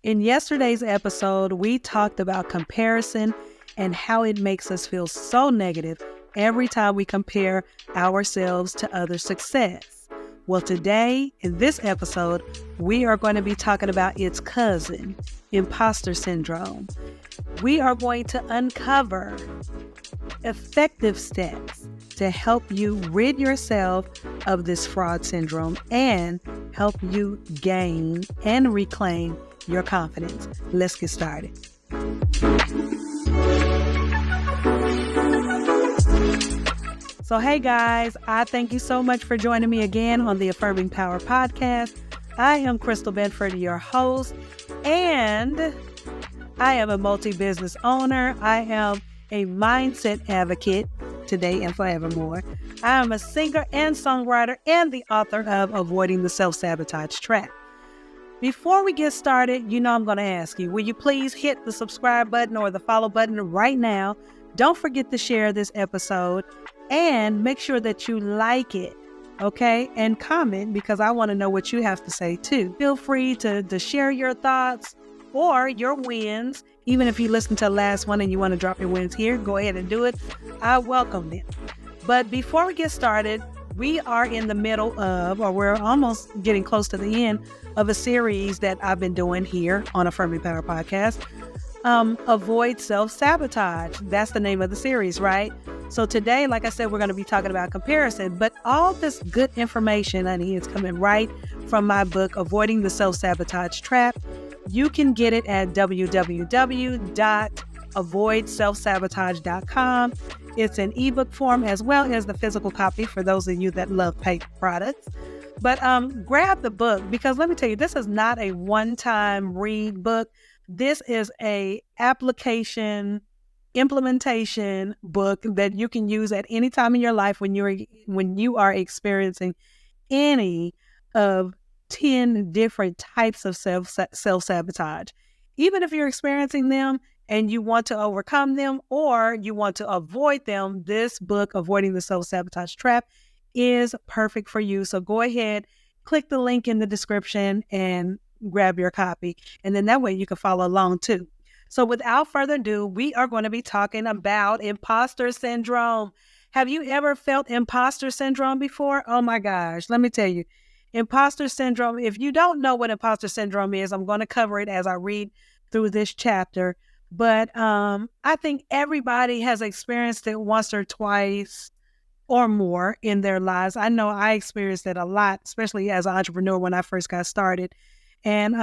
In yesterday's episode, we talked about comparison and how it makes us feel so negative every time we compare ourselves to others' success. Well, today, in this episode, we are going to be talking about its cousin, Imposter Syndrome. We are going to uncover effective steps to help you rid yourself of this fraud syndrome and help you gain and reclaim your confidence. Let's get started. So, hey guys, I thank you so much for joining me again on the Affirming Power podcast. I am Crystal Bedford, your host, and I am a multi-business owner. I am a mindset advocate today and forevermore. I am a singer and songwriter and the author of Avoiding the Self Sabotage Trap. Before we get started, I'm going to ask you, will you please hit the subscribe button or the follow button right now? Don't forget to share this episode and make sure that you like it, okay? And comment, because I want to know what you have to say too. Feel free to share your thoughts or your wins. Even if you listened to the last one and you want to drop your wins here, go ahead and do it. I welcome them. But before we get started, we are in the middle of, or we're almost getting close to the end of a series that I've been doing here on Affirming Power podcast. Avoid Self Sabotage. That's the name of the series, right? So today, like I said, we're going to be talking about comparison, but all this good information, honey, is coming right from my book, Avoiding the Self Sabotage Trap. You can get it at www.avoidselfsabotage.com. It's an ebook form as well as the physical copy for those of you that love paper products. But grab the book, because let me tell you, this is not a one-time read book. This is a application implementation book that you can use at any time in your life when you are experiencing any of 10 different types of self-sabotage. Even if you're experiencing them and you want to overcome them or you want to avoid them, this book, Avoiding the Self-Sabotage Trap, is perfect for you. So go ahead, click the link in the description and grab your copy. And then that way you can follow along too. So without further ado, we are going to be talking about imposter syndrome. Have you ever felt imposter syndrome before? Oh my gosh, let me tell you. Imposter syndrome, if you don't know what imposter syndrome is, I'm going to cover it as I read through this chapter. But I think everybody has experienced it once or twice or more in their lives. I know I experienced it a lot, especially as an entrepreneur when I first got started. And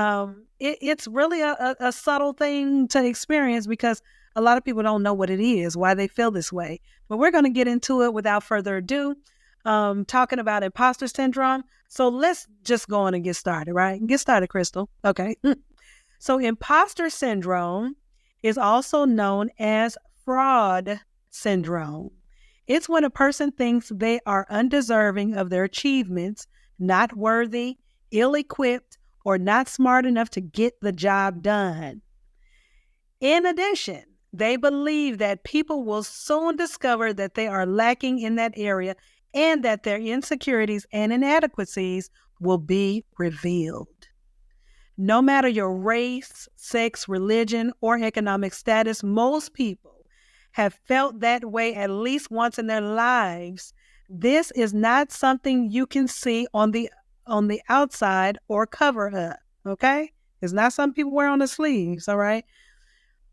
it's really a subtle thing to experience because a lot of people don't know what it is, why they feel this way. But we're going to get into it without further ado, talking about imposter syndrome. So let's just go on and get started, right? Get started, Crystal. Okay. So imposter syndrome is also known as fraud syndrome. It's when a person thinks they are undeserving of their achievements, not worthy, ill-equipped, or not smart enough to get the job done. In addition, they believe that people will soon discover that they are lacking in that area and that their insecurities and inadequacies will be revealed. No matter your race, sex, religion, or economic status, most people have felt that way at least once in their lives. This is not something you can see on the outside or cover up, okay? It's not something people wear on the sleeves, all right?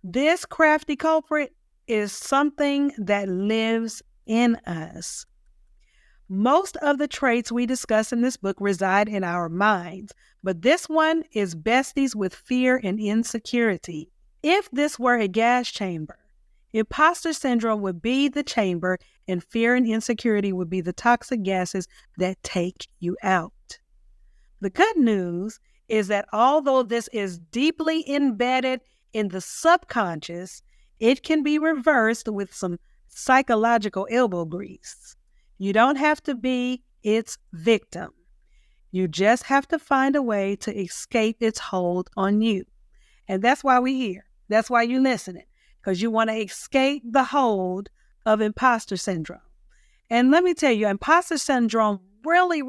This crafty culprit is something that lives in us. Most of the traits we discuss in this book reside in our minds, but this one is besties with fear and insecurity. If this were a gas chamber, imposter syndrome would be the chamber and fear and insecurity would be the toxic gases that take you out. The good news is that although this is deeply embedded in the subconscious, it can be reversed with some psychological elbow grease. You don't have to be its victim. You just have to find a way to escape its hold on you. And that's why we're here. That's why you're listening, because you want to escape the hold of imposter syndrome. And let me tell you, imposter syndrome really,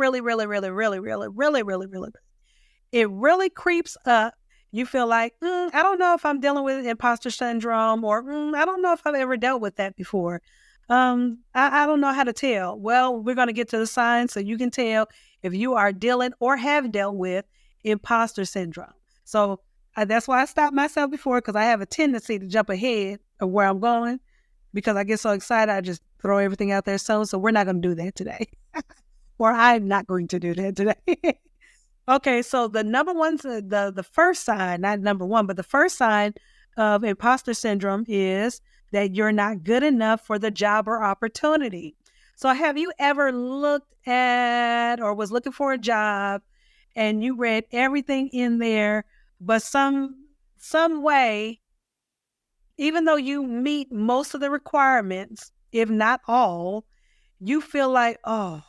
it really creeps up You feel like, I don't know if I'm dealing with imposter syndrome, or I don't know if I've ever dealt with that before. I don't know how to tell. Well, we're going to get to the signs so you can tell if you are dealing or have dealt with imposter syndrome. So that's why I stopped myself before, because I have a tendency to jump ahead of where I'm going because I get so excited. I just throw everything out there. So we're not going to do that today, or I'm not going to do that today. Okay, so the number one, the first sign, not number one, but the first sign of imposter syndrome is that you're not good enough for the job or opportunity. So have you ever looked at or was looking for a job and you read everything in there, but some way, even though you meet most of the requirements, if not all, you feel like, oh,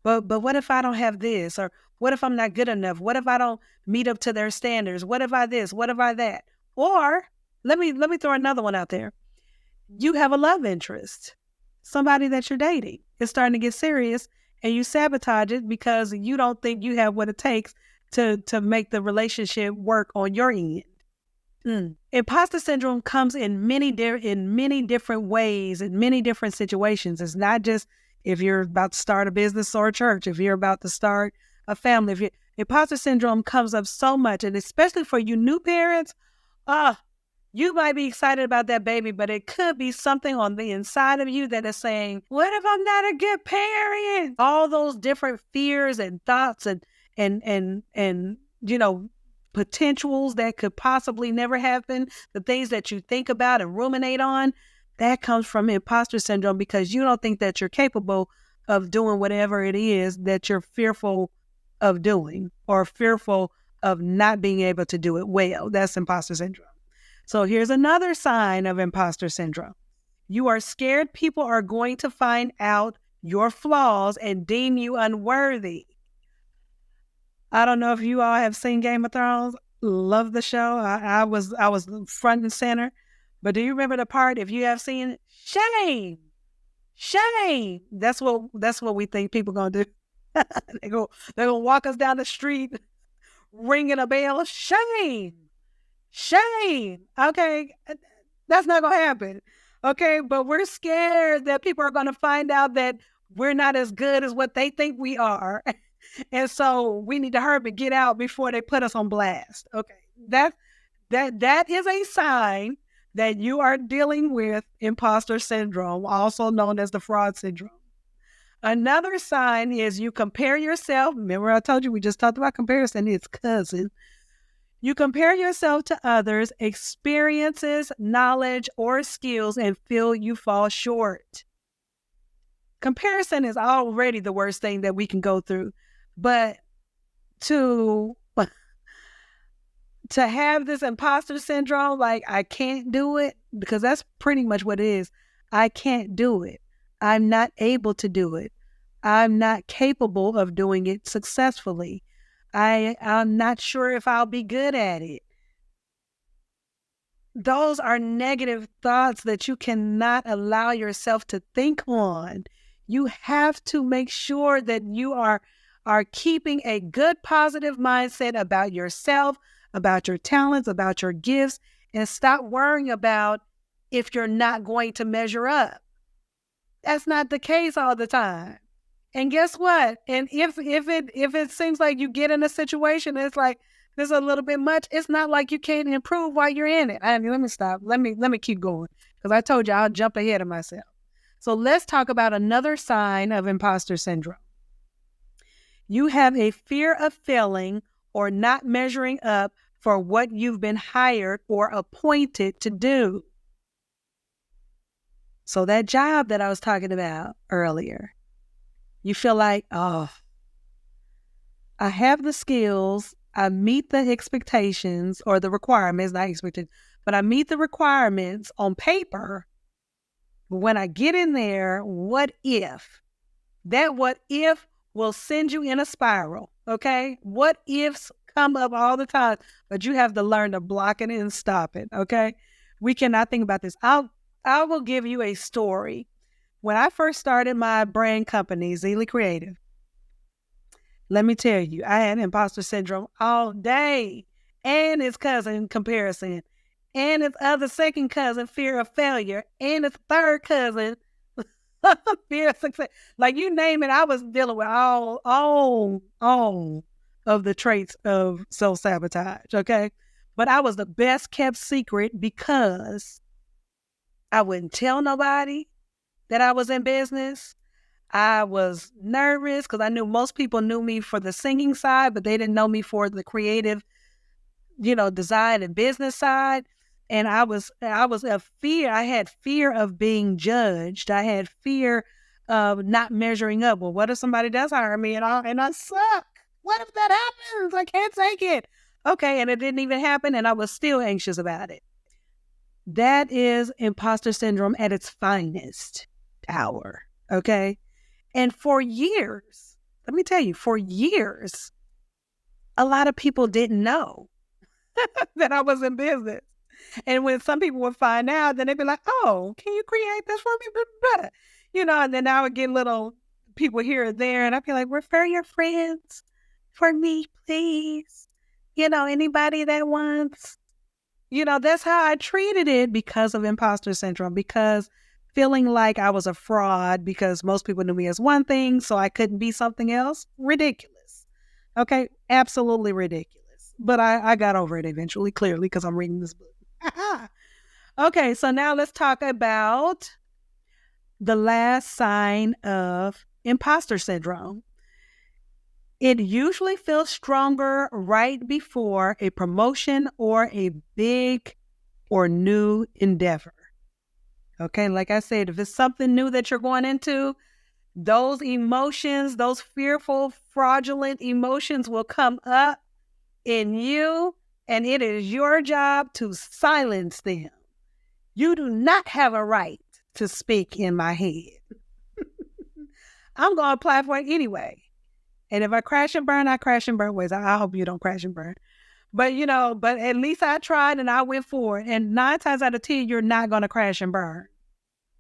but what if I don't have this? Or what if I'm not good enough? What if I don't meet up to their standards? What if I this? What if I that? Or let me throw another one out there. You have a love interest, somebody that you're dating. It's starting to get serious, and you sabotage it because you don't think you have what it takes to make the relationship work on your end. Imposter syndrome comes in many different ways, in many different situations. It's not just if you're about to start a business or a church, if you're about to start a family. Imposter syndrome comes up so much, and especially for you new parents, you might be excited about that baby, but it could be something on the inside of you that is saying, what if I'm not a good parent? All those different fears and thoughts and potentials that could possibly never happen, the things that you think about and ruminate on, that comes from imposter syndrome because you don't think that you're capable of doing whatever it is that you're fearful of doing or fearful of not being able to do it well. That's imposter syndrome. So here's another sign of imposter syndrome. You are scared people are going to find out your flaws and deem you unworthy. I don't know if you all have seen Game of Thrones. Love the show. I was front and center. But do you remember the part, if you have seen it? Shame. Shame. That's what we think people gonna do. They're gonna walk us down the street ringing a bell. Shame. Shame. Okay. That's not going to happen. Okay. But we're scared that people are going to find out that we're not as good as what they think we are. And so we need to hurry and get out before they put us on blast. Okay. That is a sign that you are dealing with imposter syndrome, also known as the fraud syndrome. Another sign is you compare yourself. Remember I told you we just talked about comparison, its cousin. You compare yourself to others' experiences, knowledge, or skills and feel you fall short. Comparison is already the worst thing that we can go through. But to have this imposter syndrome, like I can't do it, because that's pretty much what it is. I can't do it. I'm not able to do it. I'm not capable of doing it successfully. I'm not sure if I'll be good at it. Those are negative thoughts that you cannot allow yourself to think on. You have to make sure that you are keeping a good, positive mindset about yourself, about your talents, about your gifts, and stop worrying about if you're not going to measure up. That's not the case all the time. And guess what? And if it seems like you get in a situation, it's like there's a little bit much. It's not like you can't improve while you're in it. Let me stop. Let me keep going, because I told you I'll jump ahead of myself. So let's talk about another sign of imposter syndrome. You have a fear of failing or not measuring up for what you've been hired or appointed to do. So that job that I was talking about earlier, you feel like, oh, I have the skills, I meet the expectations or the requirements, not expected, but I meet the requirements on paper. When I get in there, what if? That what if will send you in a spiral, okay? What ifs come up all the time, but you have to learn to block it and stop it, okay? We cannot think about this. I will give you a story. When I first started my brand company, Zeely Creative, let me tell you, I had imposter syndrome all day. and its cousin, comparison, and its other second cousin, fear of failure, and its third cousin, fear of success. Like you name it, I was dealing with all of the traits of self-sabotage, okay? But I was the best kept secret because I wouldn't tell nobody that I was in business. I was nervous because I knew most people knew me for the singing side, but they didn't know me for the creative, design and business side. And I was a fear. I had fear of being judged. I had fear of not measuring up. Well, what if somebody does hire me and I suck? What if that happens? I can't take it. Okay, and it didn't even happen, and I was still anxious about it. That is imposter syndrome at its finest hour. Okay. And for years, let me tell you, for years, a lot of people didn't know that I was in business. And when some people would find out, then they'd be like, oh, can you create this for me? Blah, blah, blah. And then I would get little people here and there, and I'd be like, refer your friends for me, please. Anybody that wants. That's how I treated it because of imposter syndrome, because feeling like I was a fraud because most people knew me as one thing, so I couldn't be something else. Ridiculous. Okay, absolutely ridiculous. But I got over it eventually, clearly, because I'm reading this book. Okay, so now let's talk about the last sign of imposter syndrome. It usually feels stronger right before a promotion or a big or new endeavor. Okay, like I said, if it's something new that you're going into, those emotions, those fearful, fraudulent emotions will come up in you, and it is your job to silence them. You do not have a right to speak in my head. I'm going to apply for it anyway. And if I crash and burn, I crash and burn ways. I hope you don't crash and burn. But, but at least I tried and I went for it. And 9 times out of 10, you're not going to crash and burn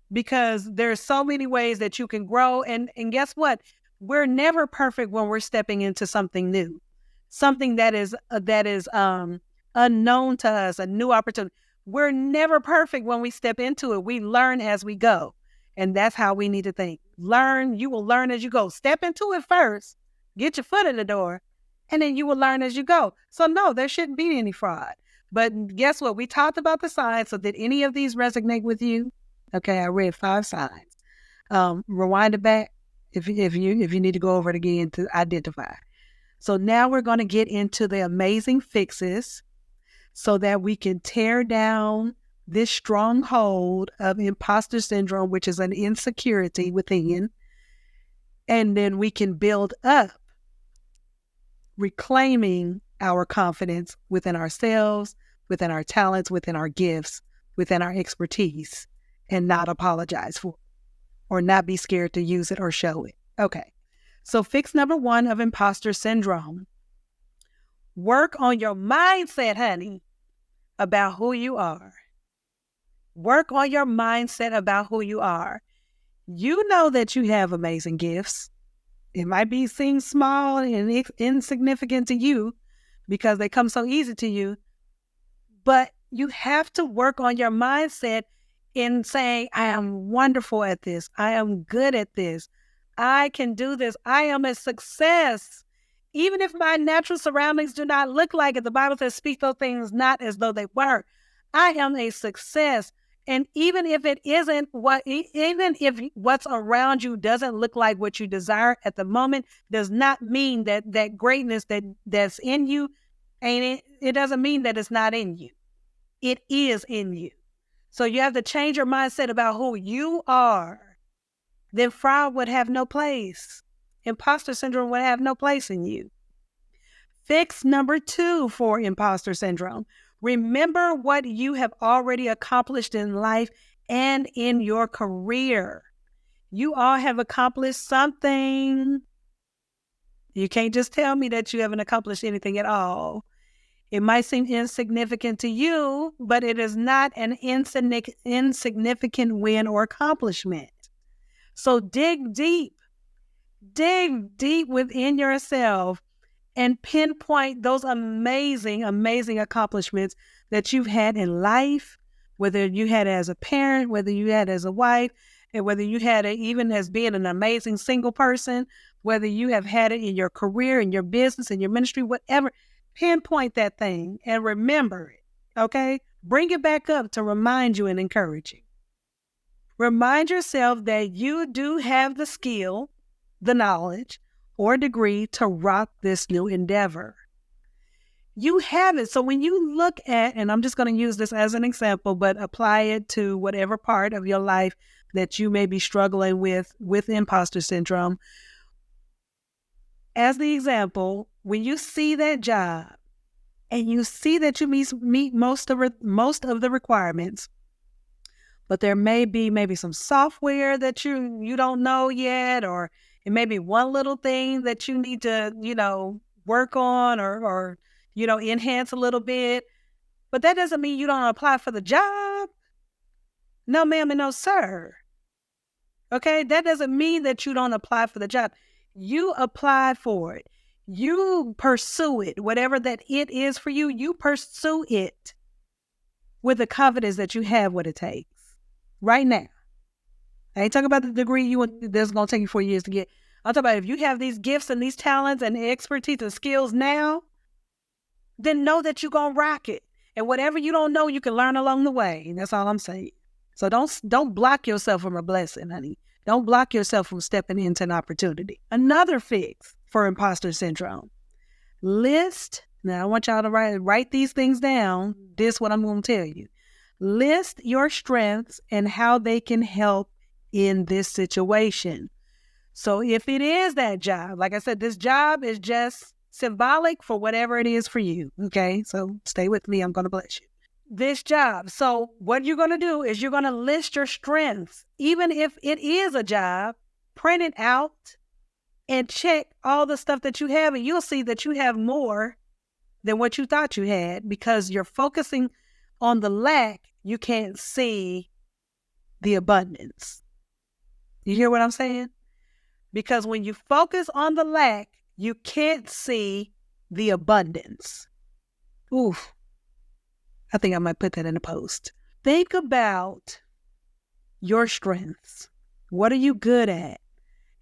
because there's so many ways that you can grow. And guess what? We're never perfect when we're stepping into something new, something that is unknown to us, a new opportunity. We're never perfect when we step into it. We learn as we go. And that's how we need to think. Learn. You will learn as you go. Step into it first. Get your foot in the door, and then you will learn as you go. So no, there shouldn't be any fraud. But guess what? We talked about the signs. So did any of these resonate with you? Okay, I read 5 signs. Rewind it back if you need to go over it again to identify. So now we're going to get into the amazing fixes so that we can tear down this stronghold of imposter syndrome, which is an insecurity within, and then we can build up reclaiming our confidence within ourselves, within our talents, within our gifts, within our expertise, and not apologize for it or not be scared to use it or show it. Okay. So fix number 1 of imposter syndrome. Work on your mindset, honey, about who you are. Work on your mindset about who you are. You know that you have amazing gifts. It might seem small and insignificant to you because they come so easy to you, but you have to work on your mindset in saying, I am wonderful at this. I am good at this. I can do this. I am a success. Even if my natural surroundings do not look like it, the Bible says, speak those things not as though they were. I am a success. And even if it isn't even if what's around you doesn't look like what you desire at the moment, does not mean that greatness that's in you it doesn't mean that it's not in you. It is in you. So you have to change your mindset about who you are. Then fraud would have no place. Imposter syndrome would have no place in you. Fix number 2 for imposter syndrome. Remember what you have already accomplished in life and in your career. You all have accomplished something. You can't just tell me that you haven't accomplished anything at all. It might seem insignificant to you, but it is not an insignificant win or accomplishment. So dig deep within yourself and pinpoint those amazing, amazing accomplishments that you've had in life, whether you had it as a parent, whether you had it as a wife, and whether you had it even as being an amazing single person, whether you have had it in your career, in your business, in your ministry, whatever. Pinpoint that thing and remember it, okay? Bring it back up to remind you and encourage you. Remind yourself that you do have the skill, the knowledge, or degree to rock this new endeavor. You have it. So when you look at, and I'm just going to use this as an example, but apply it to whatever part of your life that you may be struggling with imposter syndrome. As the example, when you see that job and you see that you meet most of the requirements, but there may be maybe some software that you don't know yet, or it may be one little thing that you need to, work on or enhance a little bit. But that doesn't mean you don't apply for the job. No, ma'am, and no, sir. Okay, that doesn't mean that you don't apply for the job. You apply for it. You pursue it. Whatever that it is for you, you pursue it with the confidence that you have what it takes right now. I ain't talking about the degree that's going to take you 4 years to get. I'm talking about if you have these gifts and these talents and expertise and skills now, then know that you're going to rock it. And whatever you don't know, you can learn along the way. That's all I'm saying. So don't block yourself from a blessing, honey. Don't block yourself from stepping into an opportunity. Another fix for imposter syndrome. Now I want y'all to write these things down. This is what I'm going to tell you. List your strengths and how they can help in this situation. So if it is that job, like I said, this job is just symbolic for whatever it is for you. Okay, so stay with me. I'm going to bless you. This job. So what you're going to do is you're going to list your strengths. Even if it is a job, print it out and check all the stuff that you have, and you'll see that you have more than what you thought you had because you're focusing on the lack. You can't see the abundance. You hear what I'm saying? Because when you focus on the lack, you can't see the abundance. Oof. I think I might put that in a post. Think about your strengths. What are you good at?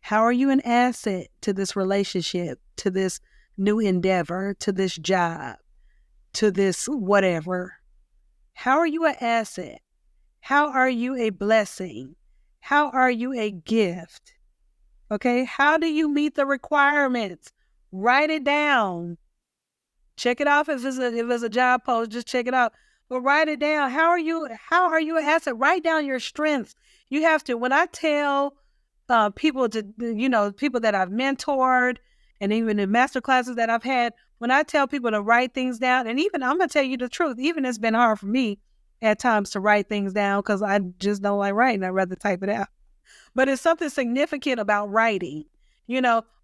How are you an asset to this relationship, to this new endeavor, to this job, to this whatever? How are you an asset? How are you a blessing? How are you a gift? Okay, how do you meet the requirements? Write it down. Check it off if it's a job post, just check it out. But write it down. How are you an asset? Write down your strengths. You have to. When I tell people people that I've mentored and even in master classes that I've had, when I tell people to write things down, and even I'm going to tell you the truth, even it's been hard for me at times to write things down because I just don't like writing. I'd rather type it out. But it's something significant about writing,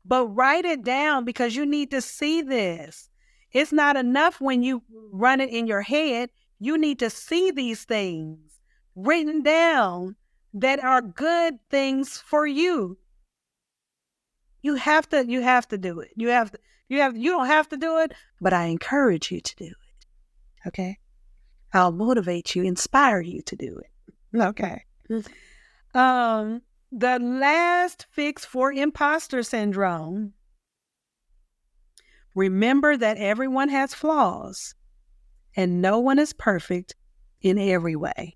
but write it down because you need to see this. It's not enough when you run it in your head. You need to see these things written down that are good things for you. You have to do it. You don't have to do it, but I encourage you to do it. Okay. I'll motivate you, inspire you to do it. Okay. The last fix for imposter syndrome. Remember that everyone has flaws and no one is perfect in every way.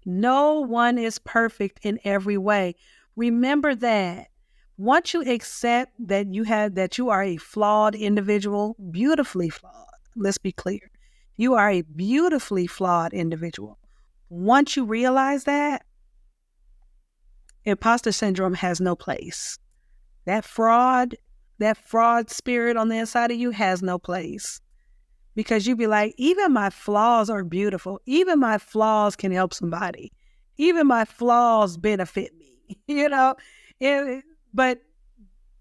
No one is perfect in every way. Remember that. Once you accept that you are a flawed individual, beautifully flawed, let's be clear. You are a beautifully flawed individual. Once you realize that, imposter syndrome has no place. That fraud spirit on the inside of you has no place. Because you be like, even my flaws are beautiful. Even my flaws can help somebody. Even my flaws benefit me, but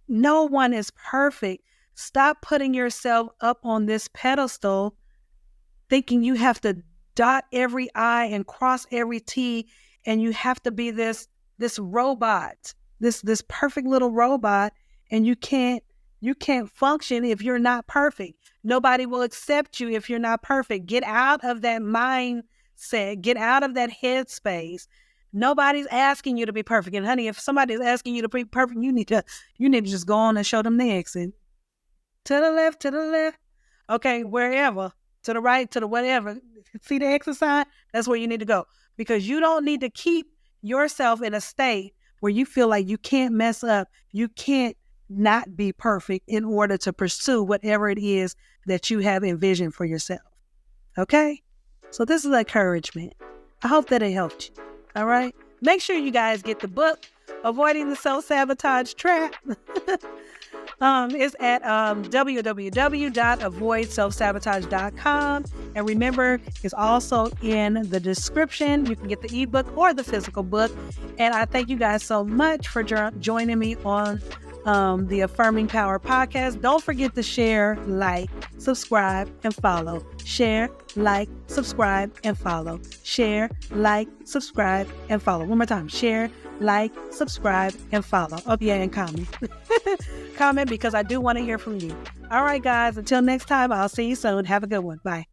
no one is perfect. Stop putting yourself up on this pedestal thinking you have to dot every I and cross every T and you have to be this robot, this perfect little robot, and you can't. You can't function if you're not perfect. Nobody will accept you if you're not perfect. Get out of that mindset. Get out of that headspace. Nobody's asking you to be perfect. And honey, if somebody's asking you to be perfect, you need to just go on and show them the exit. To the left, to the left. Okay, wherever. To the right, to the whatever. See the exit sign? That's where you need to go. Because you don't need to keep yourself in a state where you feel like you can't mess up. You can't not be perfect in order to pursue whatever it is that you have envisioned for yourself. Okay? So this is encouragement. I hope that it helped you. All right? Make sure you guys get the book, Avoiding the Self Sabotage Trap. It's at www.avoidselfsabotage.com. And remember, it's also in the description. You can get the ebook or the physical book. And I thank you guys so much for joining me on the Affirming Power podcast. Don't forget to share, like, subscribe, and follow. Share, like, subscribe, and follow. Share, like, subscribe, and follow. One more time. Share, like, subscribe, and follow. Oh, yeah, and comment. Comment because I do want to hear from you. All right, guys. Until next time, I'll see you soon. Have a good one. Bye.